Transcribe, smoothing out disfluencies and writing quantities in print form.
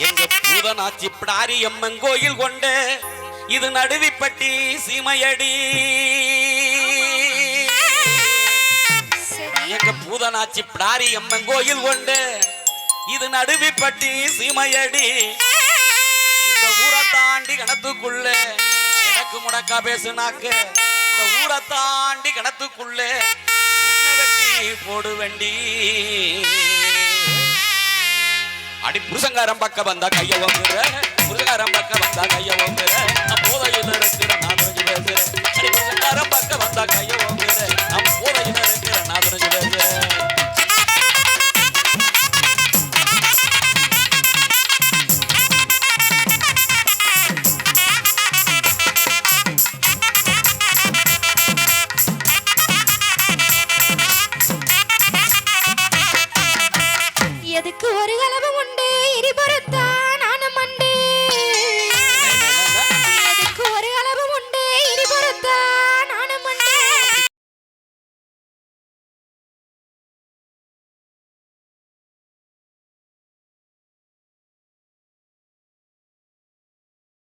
எங்க பூதனாச்சி பிடாரி அம்மன் கோயில் கொண்ட இது நடுவிப்பட்டி சீமையடி. எங்க பூதனாச்சி பிடாரி அம்மன் கோயில் கொண்ட இது நடுவிப்பட்டி சீமையடி. இந்த ஊரை தாண்டி கணத்துக்குள்ள எனக்கு முடக்கா பேசுனாக்க இந்த ஊரை தாண்டி கணத்துக்குள்ள வெட்டி போடு வண்டி. அடி புருஷங்காரம் பக்க வந்தா கைய ஓங்குற, புருஷங்காரம் பக்க வந்தா கைய ஓங்குற.